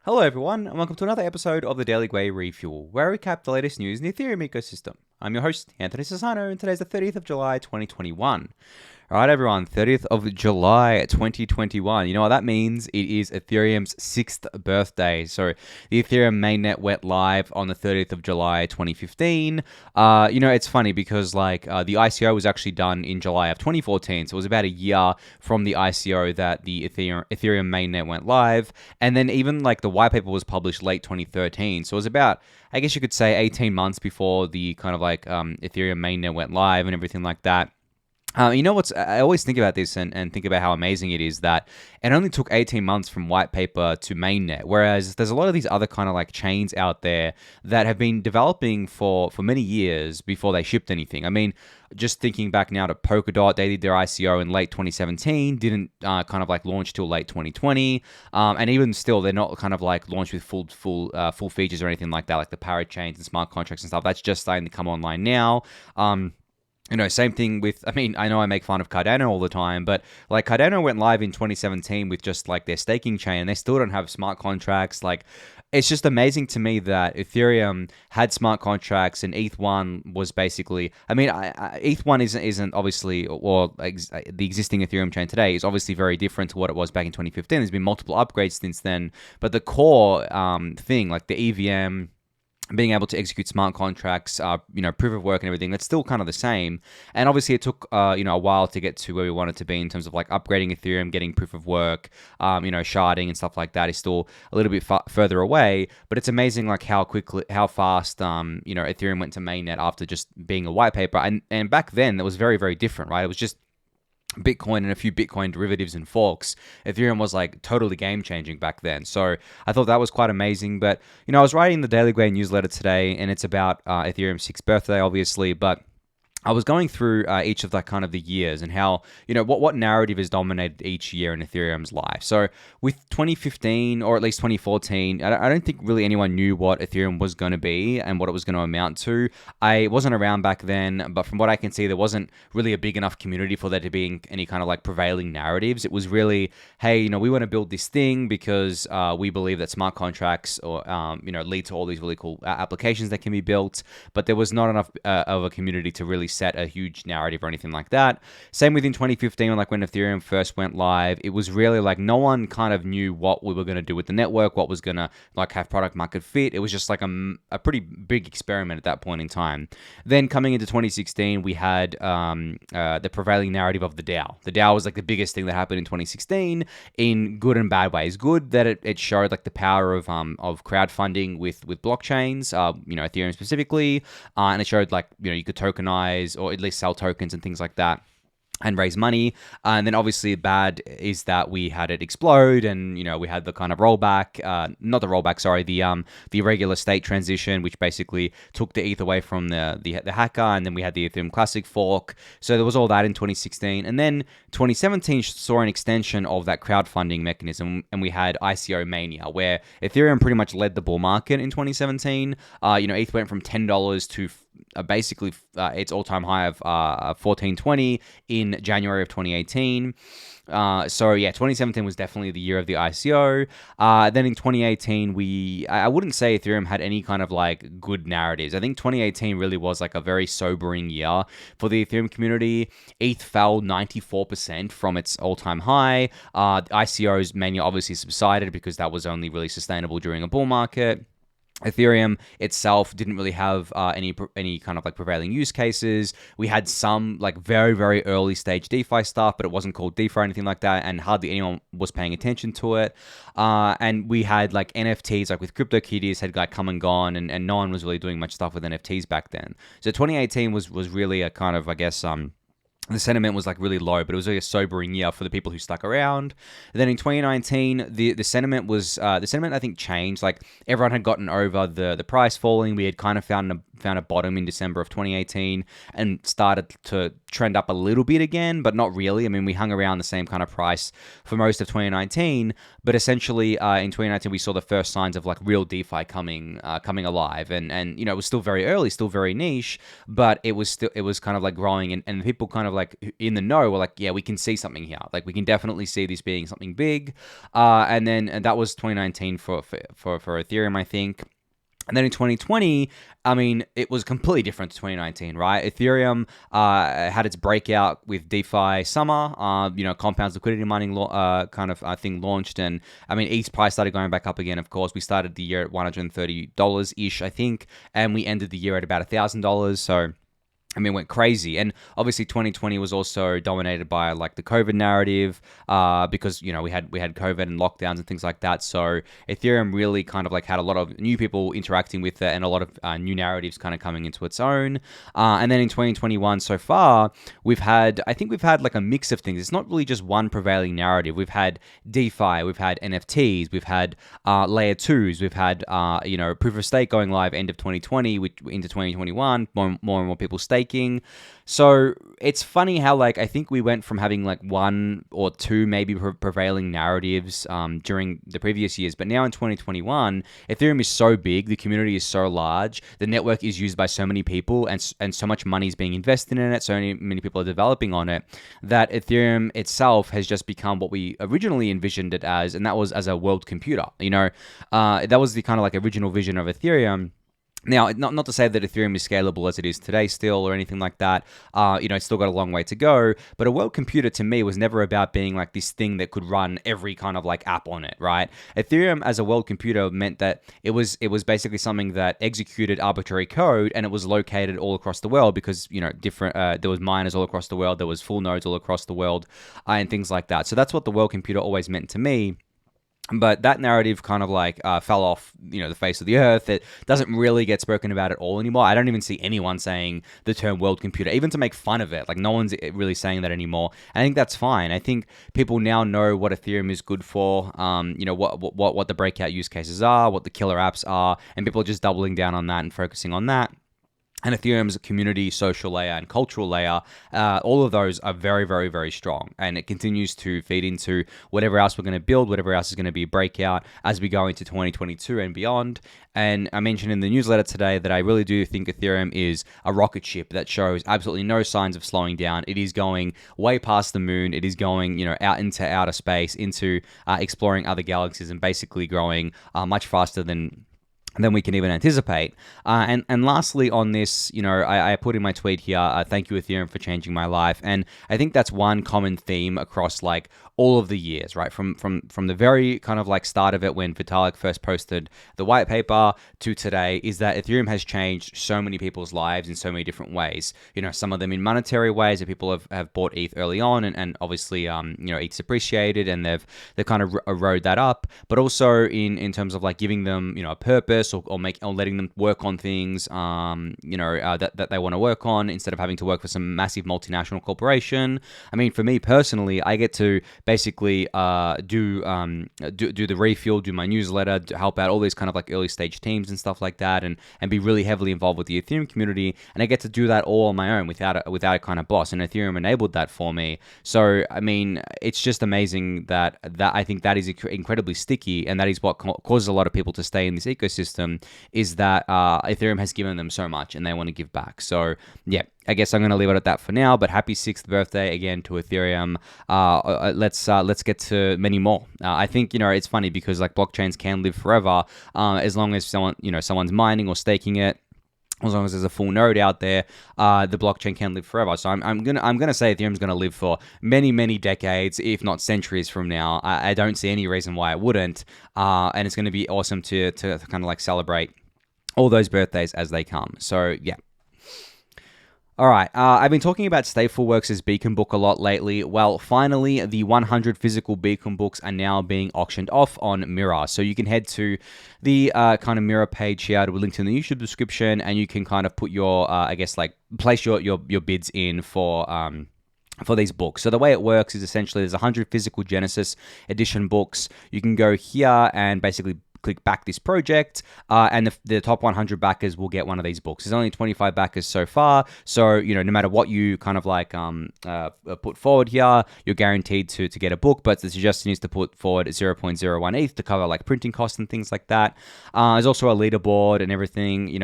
Hello everyone, and welcome to another episode of the Daily Gwei Refuel, where we recap the latest news in the Ethereum ecosystem. I'm your host, Anthony Sassano, and today's the 30th of July, 2021. Alright everyone, 30th of July 2021. You know what that means? It is Ethereum's 6th birthday. So the Ethereum mainnet went live on the 30th of July 2015. It's funny because the ICO was actually done in July of 2014. So it was about a year from the ICO that the Ethereum mainnet went live. And then even the white paper was published late 2013. So it was about, I guess you could say, 18 months before the Ethereum mainnet went live and everything like that. I always think about this and think about how amazing it is that it only took 18 months from white paper to mainnet, whereas there's a lot of these other chains out there that have been developing for many years before they shipped anything. I mean, just thinking back now to Polkadot, they did their ICO in late 2017, didn't launch till late 2020, and even still, they're not launched with full features or anything like that, like the parachains and smart contracts and stuff. That's just starting to come online now. Same thing with, I know I make fun of Cardano all the time, but Cardano went live in 2017 with just their staking chain, and they still don't have smart contracts. It's just amazing to me that Ethereum had smart contracts and ETH1 was basically, ETH1 isn't obviously, the existing Ethereum chain today is obviously very different to what it was back in 2015. There's been multiple upgrades since then, but the core thing, the EVM, being able to execute smart contracts, proof of work and everything, that's still kind of the same. And obviously it took, a while to get to where we wanted to be in terms of upgrading Ethereum, getting proof of work, sharding and stuff like that is still a little bit further away. But it's amazing how fast, Ethereum went to mainnet after just being a white paper. And back then that was very, very different, right? It was just Bitcoin and a few Bitcoin derivatives and forks. Ethereum was totally game changing back then. So I thought that was quite amazing. But, I was writing the Daily Gwei newsletter today, and it's about Ethereum's 6th birthday, obviously, but I was going through each of the years and how, what narrative has dominated each year in Ethereum's life. So with 2015 or at least 2014, I don't think really anyone knew what Ethereum was going to be and what it was going to amount to. I wasn't around back then, but from what I can see, there wasn't really a big enough community for there to be any prevailing narratives. It was really, hey, we want to build this thing because we believe that smart contracts or, lead to all these really cool applications that can be built. But there was not enough of a community to really set a huge narrative or anything like that. Same within 2015, when Ethereum first went live, it was really no one kind of knew what we were going to do with the network, what was going to have product market fit. It was just a pretty big experiment at that point in time. Then coming into 2016, we had the prevailing narrative of the DAO. The DAO was the biggest thing that happened in 2016 in good and bad ways. Good that it showed the power of crowdfunding with blockchains, Ethereum specifically, and it showed you could tokenize or at least sell tokens and things like that and raise money. And then obviously bad is that we had it explode and, we had the kind of rollback, not the rollback, sorry, the regular state transition, which basically took the ETH away from the hacker. And then we had the Ethereum Classic fork. So there was all that in 2016. And then 2017 saw an extension of that crowdfunding mechanism. And we had ICO mania, where Ethereum pretty much led the bull market in 2017. ETH went from $10 to basically its all-time high of $14.20 in January of 2018. 2017 was definitely the year of the ICO. Then in 2018, I wouldn't say Ethereum had any kind of good narratives. I think 2018 really was a very sobering year for the Ethereum community. ETH fell 94% from its all-time high. ICO's mania obviously subsided because that was only really sustainable during a bull market. Ethereum itself didn't really have any kind of prevailing use cases. We had some very, very early stage DeFi stuff, but it wasn't called DeFi or anything like that, and hardly anyone was paying attention to it. And we had NFTs, with CryptoKitties had come and gone, and no one was really doing much stuff with NFTs back then. So 2018 was really a kind of, I guess, the sentiment was really low, but it was really a sobering year for the people who stuck around. And then in 2019, the sentiment was I think changed. Everyone had gotten over the price falling. We had kind of found a bottom in December of 2018 and started to trend up a little bit again, but not really. We hung around the same kind of price for most of 2019, but essentially in 2019 we saw the first signs of real DeFi coming alive, and it was still very early, still very niche, but it was kind of growing, and people kind of like in the know were like, yeah, we can see something here. Like we can definitely see this being something big. And that was 2019 for Ethereum, I think. And then in 2020, I mean, it was completely different to 2019, right? Ethereum had its breakout with DeFi Summer, compounds liquidity mining thing launched. And I mean, ETH's price started going back up again, of course. We started the year at $130-ish, I think. And we ended the year at about $1,000. So I mean, it went crazy. And obviously 2020 was also dominated by like the COVID narrative, because, we had COVID and lockdowns and things like that. So Ethereum really kind of like had a lot of new people interacting with it and a lot of new narratives kind of coming into its own. And then in 2021 so far, we've had like a mix of things. It's not really just one prevailing narrative. We've had DeFi, we've had NFTs, we've had layer twos, we've had, proof of stake going live end of 2020 into 2021, more and more people staking. So it's funny how like I think we went from having like one or two maybe prevailing narratives during the previous years, but now in 2021, Ethereum is so big, the community is so large, the network is used by so many people, and so much money is being invested in it, so many people are developing on it, that Ethereum itself has just become what we originally envisioned it as, and that was as a world computer. That was the kind of like original vision of Ethereum. Now, not to say that Ethereum is scalable as it is today still or anything like that. It's still got a long way to go. But a world computer to me was never about being like this thing that could run every kind of like app on it, right? Ethereum as a world computer meant that it was basically something that executed arbitrary code, and it was located all across the world because, different, there was miners all across the world, there was full nodes all across the world, and things like that. So that's what the world computer always meant to me. But that narrative kind of like fell off, the face of the earth. It doesn't really get spoken about at all anymore. I don't even see anyone saying the term world computer, even to make fun of it. Like no one's really saying that anymore. I think that's fine. I think people now know what Ethereum is good for, what the breakout use cases are, what the killer apps are, and people are just doubling down on that and focusing on that. And Ethereum's community, social layer, and cultural layer, all of those are very, very, very strong. And it continues to feed into whatever else we're going to build, whatever else is going to be a breakout as we go into 2022 and beyond. And I mentioned in the newsletter today that I really do think Ethereum is a rocket ship that shows absolutely no signs of slowing down. It is going way past the moon. It is going, out into outer space, into exploring other galaxies, and basically growing much faster than we can even anticipate. And lastly on this, I put in my tweet here, thank you Ethereum for changing my life. And I think that's one common theme across like all of the years, right? From the very kind of like start of it when Vitalik first posted the white paper to today, is that Ethereum has changed so many people's lives in so many different ways. Some of them in monetary ways that people have bought ETH early on, and obviously, ETH's appreciated and they've kind of rode that up, but also in terms of like giving them, a purpose or letting them work on things, that they want to work on instead of having to work for some massive multinational corporation. I mean, for me personally, I get to basically do the refuel, do my newsletter, help out all these kind of like early stage teams and stuff like that, and be really heavily involved with the Ethereum community, and I get to do that all on my own without a kind of boss, and Ethereum enabled that for me. So I mean, it's just amazing that I think that is incredibly sticky, and that is what causes a lot of people to stay in this ecosystem, is that Ethereum has given them so much and they want to give back. So yeah, I guess I'm going to leave it at that for now, but happy 6th birthday again to Ethereum. Let's get to many more. I think, it's funny because like blockchains can live forever, as long as someone's mining or staking it. As long as there's a full node out there, the blockchain can live forever. So I'm gonna say Ethereum's gonna live for many, many decades, if not centuries from now. I don't see any reason why it wouldn't, and it's gonna be awesome to kind of like celebrate all those birthdays as they come. So yeah. All right, I've been talking about StatefulWorks' Beacon book a lot lately. Well, finally, the 100 physical Beacon books are now being auctioned off on Mirror. So you can head to the kind of Mirror page here, with links in the YouTube description, and you can kind of put your, place your bids in for these books. So the way it works is essentially there's 100 physical Genesis edition books. You can go here and basically click back this project, and the top 100 backers will get one of these books. There's only 25 backers so far, so no matter what you kind of like put forward here, you're guaranteed to get a book. But the suggestion is to put forward 0.01 ETH to cover like printing costs and things like that. There's also a leaderboard and everything.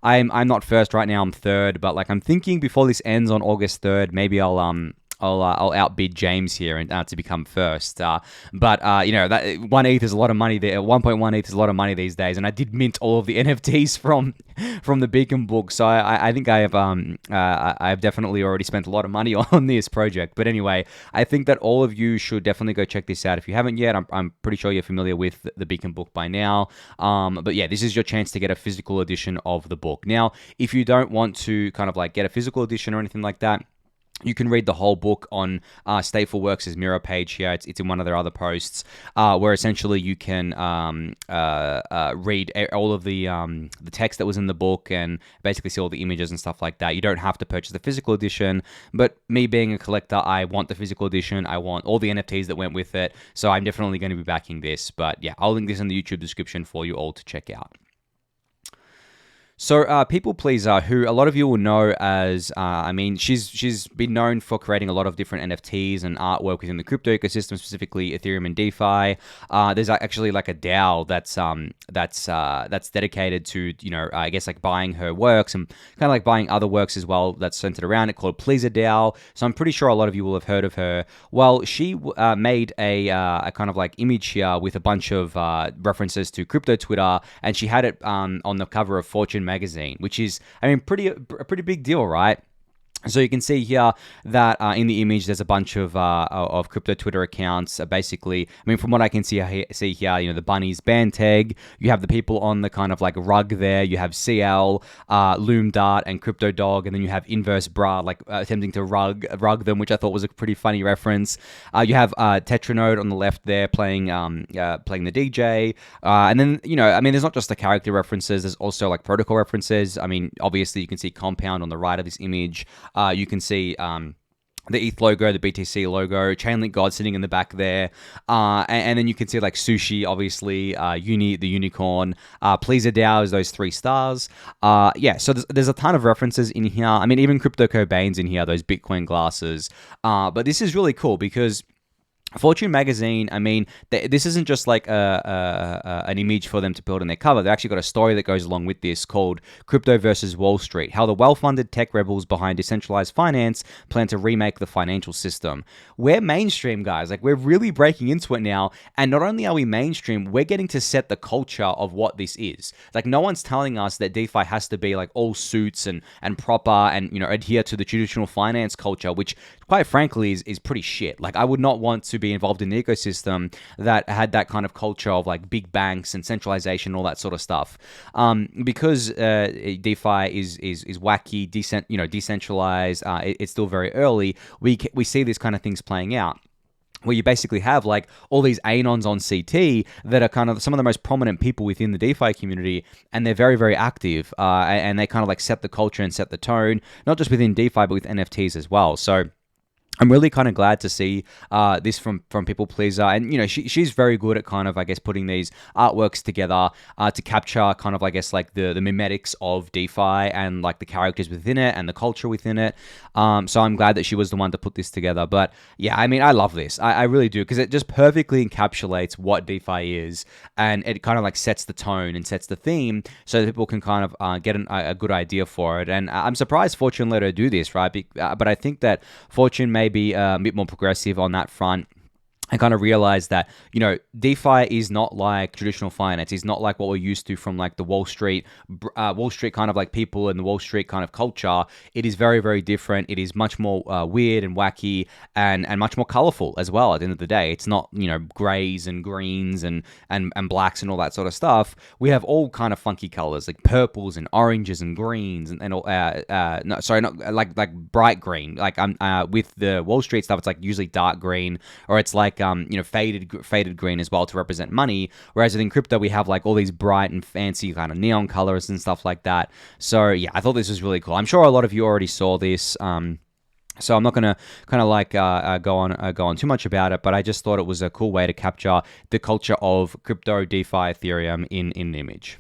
I'm not first right now, I'm third, but like I'm thinking before this ends on August 3rd, maybe I'll outbid James here and to become first. But that 1 ETH is a lot of money there. 1.1 ETH is a lot of money these days, and I did mint all of the NFTs from the Beacon book, so I think I've definitely already spent a lot of money on this project. But anyway, I think that all of you should definitely go check this out if you haven't yet. I'm pretty sure you're familiar with the Beacon book by now. But yeah, this is your chance to get a physical edition of the book. Now, if you don't want to kind of like get a physical edition or anything like that, you can read the whole book on StatefulWorks' Mirror page here. It's in one of their other posts, where essentially you can read all of the text that was in the book and basically see all the images and stuff like that. You don't have to purchase the physical edition, but me being a collector, I want the physical edition. I want all the NFTs that went with it, so I'm definitely going to be backing this. But yeah, I'll link this in the YouTube description for you all to check out. So Pplpleasr, who a lot of you will know as, she's been known for creating a lot of different NFTs and artwork within the crypto ecosystem, specifically Ethereum and DeFi. There's actually like a DAO that's dedicated to I guess like buying her works and kind of like buying other works as well that's centered around it, called Pplpleasr DAO. So I'm pretty sure a lot of you will have heard of her. Well, she made a kind of like image here with a bunch of references to crypto Twitter, and she had it on the cover of Fortune magazine, which is, a pretty big deal, right? So you can see here that in the image, there's a bunch of crypto Twitter accounts. Basically, from what I can see here, the Bunnies band tag. You have the people on the kind of like rug there. You have CL, Loom Dart, and Crypto Dog, and then you have Inverse Bra, like attempting to rug them, which I thought was a pretty funny reference. You have Tetranode on the left there playing the DJ, and then there's not just the character references. There's also like protocol references. Obviously you can see Compound on the right of this image. You can see the ETH logo, the BTC logo, ChanLinkGod sitting in the back there, and then you can see like Sushi, obviously, Uni, the unicorn, Pplpleasr DAO is those 3 stars. So there's a ton of references in here. Even Crypto Cobain's in here, those Bitcoin glasses. But this is really cool because Fortune magazine, this isn't just like an image for them to build on their cover. They've actually got a story that goes along with this called Crypto versus Wall Street, how the well-funded tech rebels behind decentralized finance plan to remake the financial system. We're mainstream, guys. Like, we're really breaking into it now. And not only are we mainstream, we're getting to set the culture of what this is. Like, no one's telling us that DeFi has to be like all suits and proper and, adhere to the traditional finance culture, which quite frankly is pretty shit. Like, I would not want to be involved in an ecosystem that had that kind of culture of like big banks and centralization, all that sort of stuff. Because DeFi is wacky, decentralized. It's still very early. We see these kind of things playing out, where you basically have like all these anons on CT that are kind of some of the most prominent people within the DeFi community, and they're very, very active, and they kind of like set the culture and set the tone, not just within DeFi, but with NFTs as well. So I'm really kind of glad to see this from Pplpleasr, and she's very good at kind of, I guess, putting these artworks together to capture kind of, I guess, like the mimetics of DeFi and like the characters within it and the culture within it. So I'm glad that she was the one to put this together. But yeah, I love this. I really do, because it just perfectly encapsulates what DeFi is, and it kind of like sets the tone and sets the theme so that people can kind of get a good idea for it. And I'm surprised Fortune let her do this, right? But I think that Fortune may be a bit more progressive on that front. I kind of realized that, DeFi is not like traditional finance. It's not like what we're used to from like the Wall Street kind of like people and the Wall Street kind of culture. It is very, very different. It is much more weird and wacky and much more colorful as well at the end of the day. It's not, grays and greens and blacks and all that sort of stuff. We have all kind of funky colors, like purples and oranges and greens and all, not like bright green. Like with the Wall Street stuff, it's like usually dark green, or it's like faded green as well to represent money. Whereas in crypto, we have like all these bright and fancy kind of neon colors and stuff like that. So yeah, I thought this was really cool. I'm sure a lot of you already saw this. So I'm not going to kind of like go on too much about it, but I just thought it was a cool way to capture the culture of crypto, DeFi, Ethereum in an image.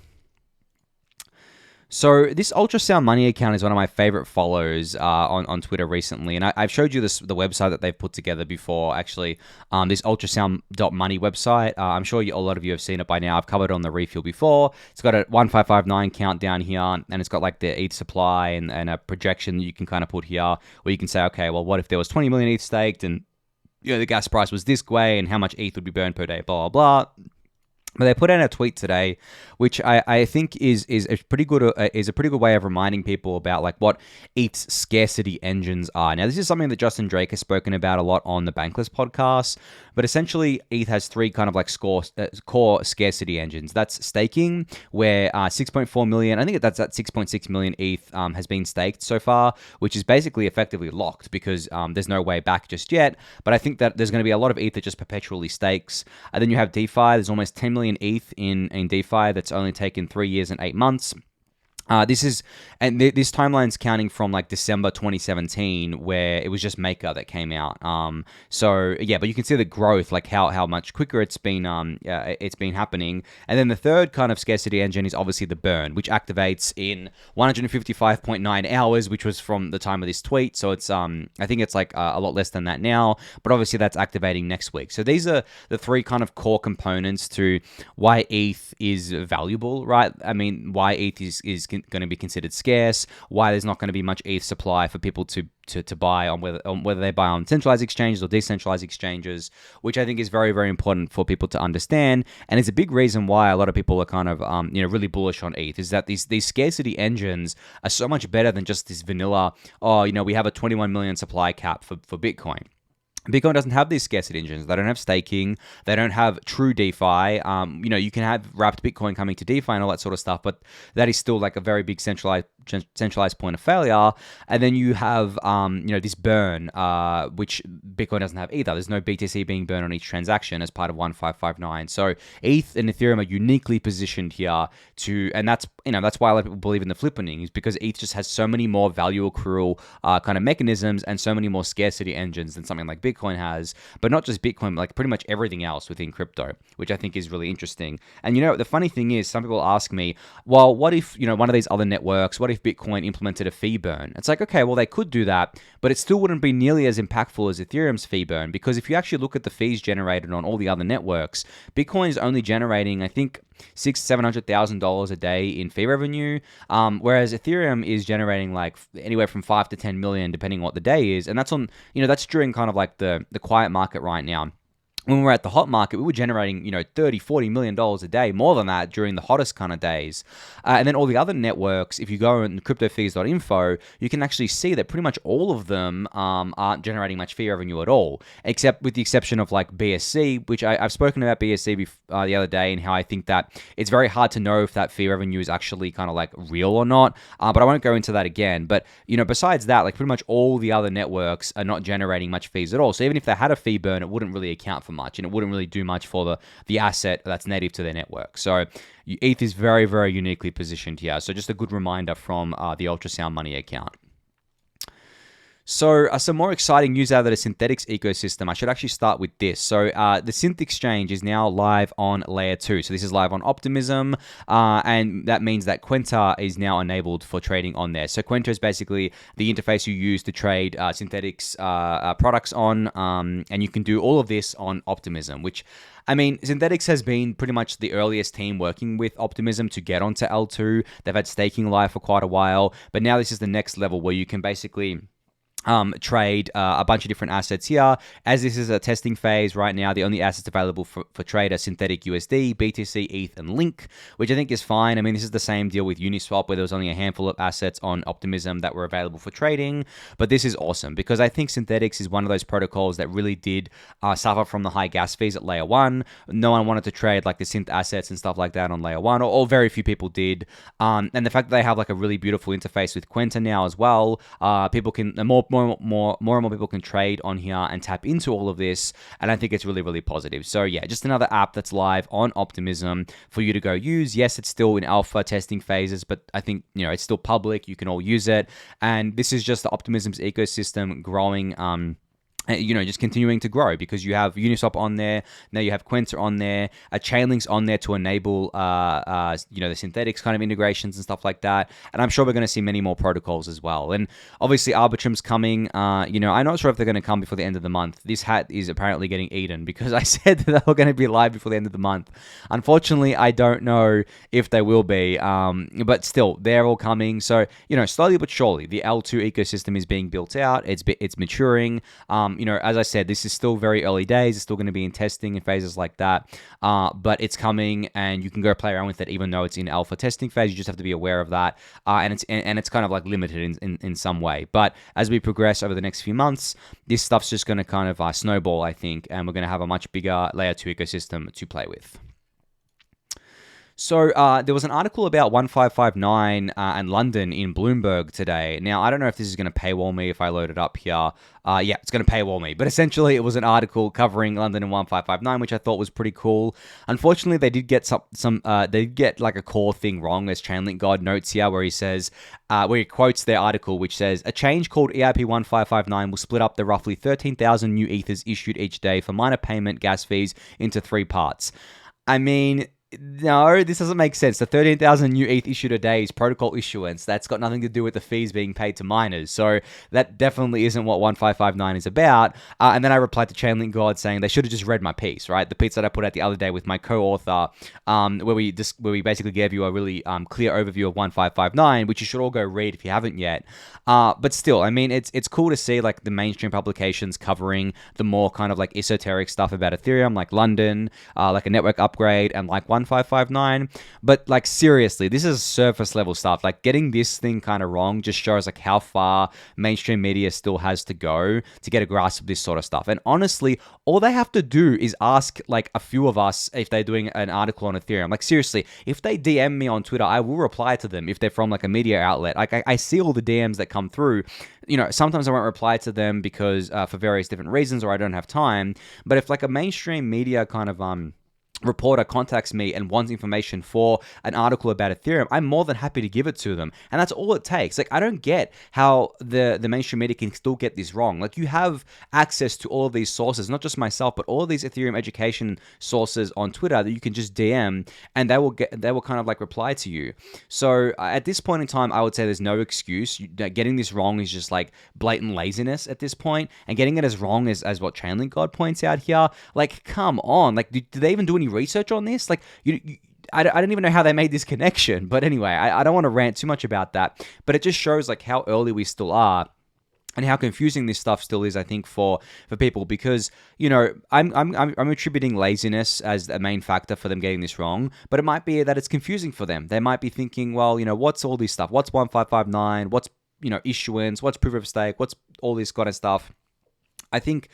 So this ultrasoundmoney account is one of my favorite follows on Twitter recently, and I've showed you the website that they've put together before. Actually, this ultrasound.money website. I'm sure a lot of you have seen it by now. I've covered it on the refuel before. It's got a 1559 countdown here, and it's got like the ETH supply and a projection you can kind of put here, where you can say, okay, well, what if there was 20 million ETH staked, and the gas price was this way, and how much ETH would be burned per day, blah blah blah. But they put out a tweet today, which I think is a pretty good way of reminding people about like what ETH's scarcity engines are. Now, this is something that Justin Drake has spoken about a lot on the Bankless podcast. But essentially, ETH has three kind of like core scarcity engines. That's staking, where 6.4 million, I think that's at 6.6 million ETH has been staked so far, which is basically effectively locked because there's no way back just yet. But I think that there's going to be a lot of ETH that just perpetually stakes. And then you have DeFi. There's almost 10 million ETH in DeFi that's only taken 3 years and 8 months. This timeline's counting from like December 2017, where it was just Maker that came out. So yeah, but you can see the growth, like how much quicker it's been happening. And then the third kind of scarcity engine is obviously the burn, which activates in 155.9 hours, which was from the time of this tweet. So it's I think it's like a lot less than that now, but obviously that's activating next week. So these are the three kind of core components to why ETH is valuable, right? I mean, why ETH is going to be considered scarce, why there's not going to be much ETH supply for people to buy on whether they buy on centralized exchanges or decentralized exchanges, which I think is very, very important for people to understand. And it's a big reason why a lot of people are kind of really bullish on ETH, is that these scarcity engines are so much better than just this vanilla, we have a 21 million supply cap for Bitcoin. Bitcoin doesn't have these scarcity engines. They don't have staking. They don't have true DeFi. You can have wrapped Bitcoin coming to DeFi and all that sort of stuff, but that is still like a very big centralized point of failure. And then you have, this burn, which Bitcoin doesn't have either. There's no BTC being burned on each transaction as part of 1559. So ETH and Ethereum are uniquely positioned here and that's why a lot of people believe in the flippening, is because ETH just has so many more value accrual kind of mechanisms and so many more scarcity engines than something like Bitcoin has, but not just Bitcoin, like pretty much everything else within crypto, which I think is really interesting. And the funny thing is, some people ask me, well, what if, one of these other networks, what if Bitcoin implemented a fee burn? It's like, okay, well, they could do that, but it still wouldn't be nearly as impactful as Ethereum's fee burn, because if you actually look at the fees generated on all the other networks, Bitcoin is only generating, I think, $600,000-$700,000 a day in fee revenue, whereas Ethereum is generating like anywhere from 5 to 10 million, depending on what the day is, and that's on, that's during kind of like the quiet market right now. When we were at the hot market, we were generating, $30-40 million a day, more than that during the hottest kind of days. And then all the other networks, if you go on cryptofees.info, you can actually see that pretty much all of them aren't generating much fee revenue at all, except with the exception of like BSC, which I've spoken about BSC the other day, and how I think that it's very hard to know if that fee revenue is actually kind of like real or not. But I won't go into that again. But, besides that, like pretty much all the other networks are not generating much fees at all. So even if they had a fee burn, it wouldn't really account for much, and it wouldn't really do much for the asset that's native to their network. So ETH is very, very uniquely positioned here. So just a good reminder from the ultrasoundmoney account. So some more exciting news out of the Synthetix ecosystem. I should actually start with this. So the Synth exchange is now live on layer 2. So this is live on Optimism, and that means that Kwenta is now enabled for trading on there. So Kwenta is basically the interface you use to trade Synthetix products on, and you can do all of this on Optimism, which, I mean, Synthetix has been pretty much the earliest team working with Optimism to get onto L2. They've had staking live for quite a while, but now this is the next level where you can basically trade a bunch of different assets here. As this is a testing phase right now, the only assets available for trade are Synthetic USD, BTC, ETH, and Link, which I think is fine. I mean, this is the same deal with Uniswap, where there was only a handful of assets on Optimism that were available for trading. But this is awesome, because I think Synthetix is one of those protocols that really did suffer from the high gas fees at layer 1. No one wanted to trade like the synth assets and stuff like that on layer 1, or very few people did. And the fact that they have like a really beautiful interface with Kwenta now as well, people can, more more and more people can trade on here and tap into all of this. And I think it's really, really positive. So yeah, just another app that's live on Optimism for you to go use. Yes, it's still in alpha testing phases, but I think, it's still public. You can all use it. And this is just the Optimism's ecosystem growing, just continuing to grow, because you have Uniswap on there. Now you have Kwenta on there. Chainlink's on there to enable, the Synthetix kind of integrations and stuff like that. And I'm sure we're going to see many more protocols as well. And obviously Arbitrum's coming. I'm not sure if they're going to come before the end of the month. This hat is apparently getting eaten because I said that they were going to be live before the end of the month. Unfortunately, I don't know if they will be. But still, they're all coming. So, slowly but surely, the L2 ecosystem is being built out. It's maturing. As I said, this is still very early days. It's still going to be in testing and phases like that. But it's coming, and you can go play around with it, even though it's in alpha testing phase. You just have to be aware of that. And it's kind of like limited in some way. But as we progress over the next few months, this stuff's just going to kind of snowball, I think, and we're going to have a much bigger layer 2 ecosystem to play with. So there was an article about 1559 and London in Bloomberg today. Now, I don't know if this is going to paywall me if I load it up here. Yeah, it's going to paywall me. But essentially, it was an article covering London and 1559, which I thought was pretty cool. Unfortunately, they did get they did get like a core thing wrong. There's ChanLinkGod notes here where he says, where he quotes their article, which says, a change called EIP 1559 will split up the roughly 13,000 new ethers issued each day for minor payment gas fees into 3 parts. I mean, no, this doesn't make sense. The 13,000 new ETH issued a day is protocol issuance. That's got nothing to do with the fees being paid to miners. So that definitely isn't what 1559 is about. And then I replied to ChanLinkGod saying they should have just read my piece, right? The piece that I put out the other day with my co-author, where we basically gave you a really clear overview of 1559, which you should all go read if you haven't yet. But still, I mean, it's cool to see like the mainstream publications covering the more kind of like esoteric stuff about Ethereum, like London, like a network upgrade, and like 1559. But like seriously, this is surface level stuff. Like getting this thing kind of wrong just shows like how far mainstream media still has to go to get a grasp of this sort of stuff. And honestly, all they have to do is ask like a few of us if they're doing an article on Ethereum. Like seriously, if they DM me on Twitter, I will reply to them if they're from like a media outlet. Like I see all the DMs that come through. Sometimes I won't reply to them because for various different reasons, or I don't have time. But if like a mainstream media kind of reporter contacts me and wants information for an article about Ethereum, I'm more than happy to give it to them. And that's all it takes. Like, I don't get how the mainstream media can still get this wrong. Like, you have access to all of these sources, not just myself, but all of these Ethereum education sources on Twitter that you can just DM, and they will kind of like reply to you. So at this point in time, I would say there's no excuse. Getting this wrong is just like blatant laziness at this point, and getting it as wrong as what ChanLinkGod points out here. Like, come on. Like, do they even do any research on this? Like, I don't even know how they made this connection. But anyway, I don't want to rant too much about that. But it just shows like how early we still are, and how confusing this stuff still is, I think, for people, because I'm attributing laziness as a main factor for them getting this wrong, but it might be that it's confusing for them. They might be thinking, well, what's all this stuff? What's 1559? What's issuance? What's proof of stake? What's all this kind of stuff? I think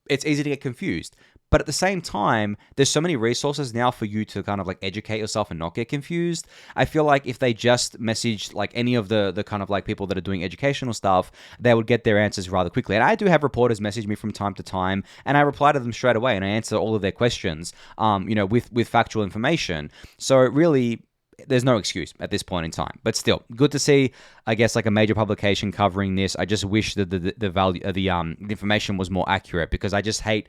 it's easy to get confused. But at the same time, there's so many resources now for you to kind of like educate yourself and not get confused. I feel like if they just messaged like any of the kind of like people that are doing educational stuff, they would get their answers rather quickly. And I do have reporters message me from time to time, and I reply to them straight away, and I answer all of their questions, with factual information. So really, there's no excuse at this point in time. But still, good to see, I guess, like a major publication covering this. I just wish that the value of the information was more accurate, because I just hate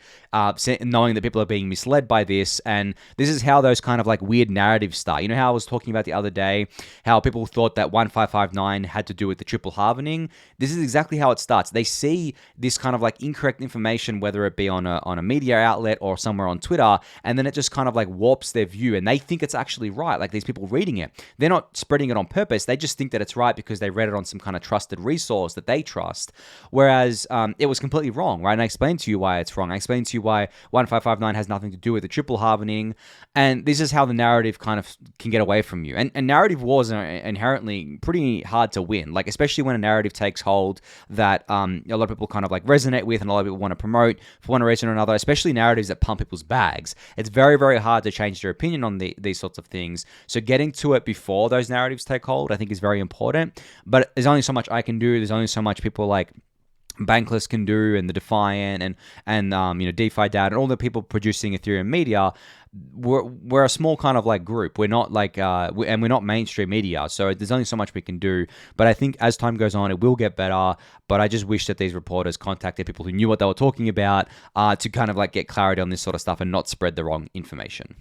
knowing that people are being misled by this. And this is how those kind of like weird narratives start. You know how I was talking about the other day, how people thought that 1559 had to do with the triple halvening? This is exactly how it starts. They see this kind of like incorrect information, whether it be on a media outlet or somewhere on Twitter, and then it just kind of like warps their view, and they think it's actually right. Like, these people reading it, they're not spreading it on purpose. They just think that it's right because they read it on some kind of trusted resource that they trust. Whereas it was completely wrong, right? And I explained to you why it's wrong. I explained to you why 1559 has nothing to do with the triple halvening. And this is how the narrative kind of can get away from you. And narrative wars are inherently pretty hard to win, like especially when a narrative takes hold that a lot of people kind of like resonate with, and a lot of people want to promote for one reason or another, especially narratives that pump people's bags. It's very, very hard to change their opinion on these sorts of things. So getting to it before those narratives take hold, I think, is very important. But there's only so much I can do. There's only so much people like Bankless can do, and the Defiant, and DeFi Dad, and all the people producing Ethereum media. We're a small kind of like group. We're not like and we're not mainstream media, so there's only so much we can do. But I think as time goes on, it will get better. But I just wish that these reporters contacted people who knew what they were talking about to kind of like get clarity on this sort of stuff and not spread the wrong information.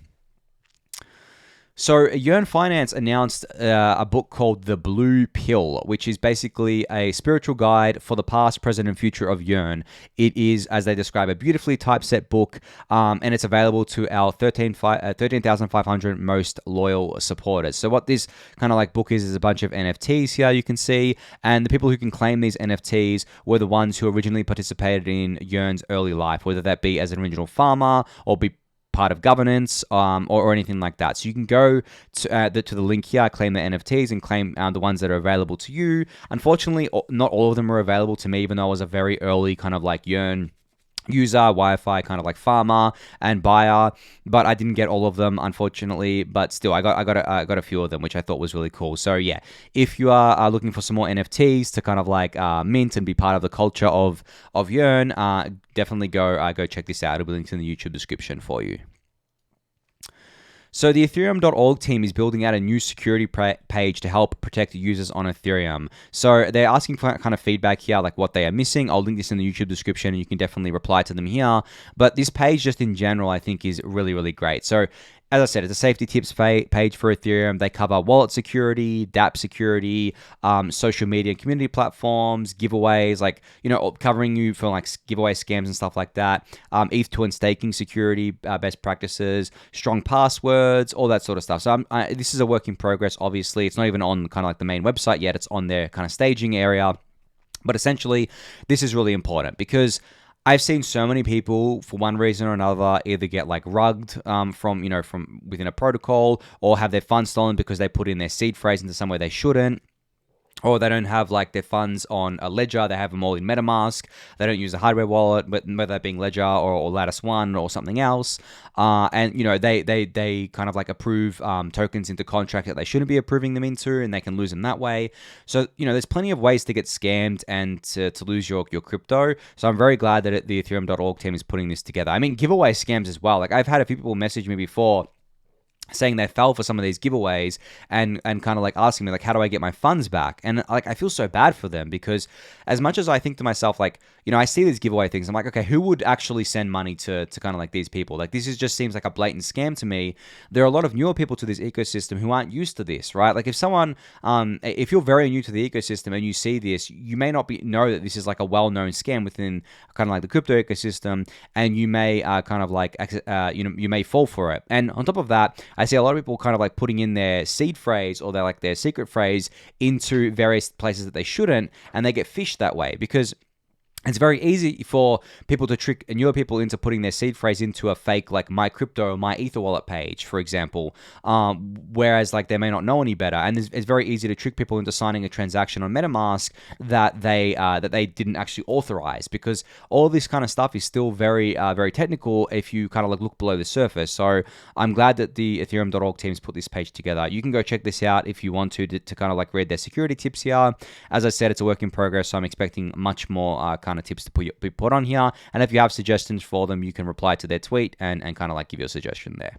So Yearn Finance announced a book called The Blue Pill, which is basically a spiritual guide for the past, present, and future of Yearn. It is, as they describe, a beautifully typeset book, and it's available to our 13,500 most loyal supporters. So what this kind of like book is a bunch of NFTs here you can see, and the people who can claim these NFTs were the ones who originally participated in Yearn's early life, whether that be as an original farmer or be part of governance or anything like that. So you can go to the link here, claim the NFTs, and claim the ones that are available to you. Unfortunately, not all of them are available to me, even though I was a very early kind of like Yearn user, Wi-Fi kind of like farmer and buyer, but I didn't get all of them, unfortunately. But still, I got a few of them, which I thought was really cool. So yeah, if you are looking for some more NFTs to kind of like mint and be part of the culture of Yearn, definitely go check this out. It'll be linked in the YouTube description for you. So the Ethereum.org team is building out a new security page to help protect users on Ethereum. So they're asking for kind of feedback here, like what they are missing. I'll link this in the YouTube description, and you can definitely reply to them here. But this page, just in general, I think is really, really great. So as I said, it's a safety tips page for Ethereum. They cover wallet security, dApp security, social media and community platforms, giveaways, like, covering you for like giveaway scams and stuff like that. ETH2 and staking security, best practices, strong passwords, all that sort of stuff. So this is a work in progress, obviously. It's not even on kind of like the main website yet. It's on their kind of staging area. But essentially, this is really important because I've seen so many people, for one reason or another, either get like rugged from within a protocol, or have their funds stolen because they put in their seed phrase into somewhere they shouldn't. Or they don't have like their funds on a ledger, they have them all in MetaMask. They don't use a hardware wallet, but whether that being Ledger or Lattice One or something else. And they kind of like approve tokens into contract that they shouldn't be approving them into, and they can lose them that way. So there's plenty of ways to get scammed and to lose your crypto. So I'm very glad that the Ethereum.org team is putting this together. I mean, giveaway scams as well. Like I've had a few people message me before saying they fell for some of these giveaways and kind of like asking me like, how do I get my funds back? And like, I feel so bad for them because as much as I think to myself, like, I see these giveaway things, I'm like, okay, who would actually send money to kind of like these people? Like, just seems like a blatant scam to me. There are a lot of newer people to this ecosystem who aren't used to this, right? Like if you're very new to the ecosystem and you see this, you may not know that this is like a well-known scam within kind of like the crypto ecosystem, and you may kind of like, you may fall for it. And on top of that, I see a lot of people kind of like putting in their seed phrase or their secret phrase into various places that they shouldn't, and they get phished that way because it's very easy for people to trick newer people into putting their seed phrase into a fake like my crypto or my ether wallet page, for example, whereas like they may not know any better, and it's very easy to trick people into signing a transaction on MetaMask that they didn't actually authorize, because all this kind of stuff is still very very technical if you kind of like look below the surface. So I'm glad that the Ethereum.org teams put this page together. You can go check this out if you want to kind of like read their security tips here. As I said, it's a work in progress, so I'm expecting much more kind of tips to be put on here, and if you have suggestions for them, you can reply to their tweet and kind of like give your suggestion there.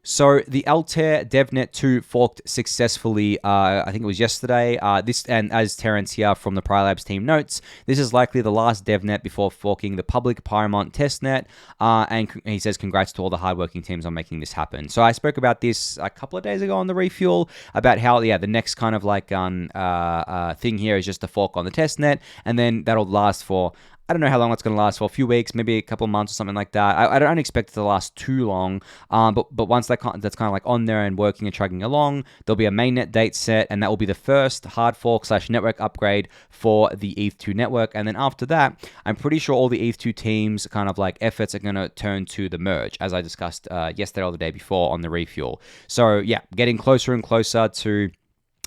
So the Altair DevNet 2 forked successfully, I think it was yesterday. And as Terence here from the Pplpleasr team notes, this is likely the last DevNet before forking the public Paramount testnet. And he says congrats to all the hardworking teams on making this happen. So I spoke about this a couple of days ago on the Refuel, about how, the next kind of like thing here is just to fork on the testnet, and then that'll last for, I don't know how long it's going to last for, a few weeks, maybe a couple of months or something like that. I don't expect it to last too long, but once that's kind of like on there and working and chugging along, there'll be a mainnet date set, and that will be the first hard fork / network upgrade for the ETH2 network. And then after that, I'm pretty sure all the ETH2 teams kind of like efforts are going to turn to the merge, as I discussed yesterday or the day before on the Refuel. So yeah, getting closer and closer to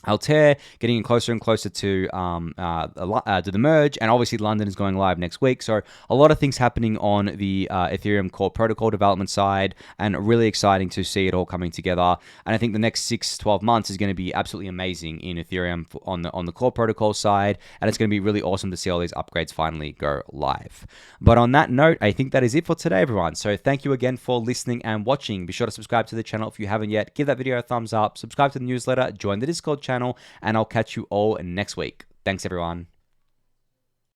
Altair getting closer and closer to the merge, and obviously London is going live next week. So a lot of things happening on the Ethereum core protocol development side, and really exciting to see it all coming together. And I think the next 6-12 months is going to be absolutely amazing in Ethereum on the core protocol side, and it's going to be really awesome to see all these upgrades finally go live. But on that note, I think that is it for today, everyone. So thank you again for listening and watching. Be sure to subscribe to the channel if you haven't yet. Give that video a thumbs up. Subscribe to the newsletter. Join the Discord channel, and I'll catch you all next week. Thanks, everyone.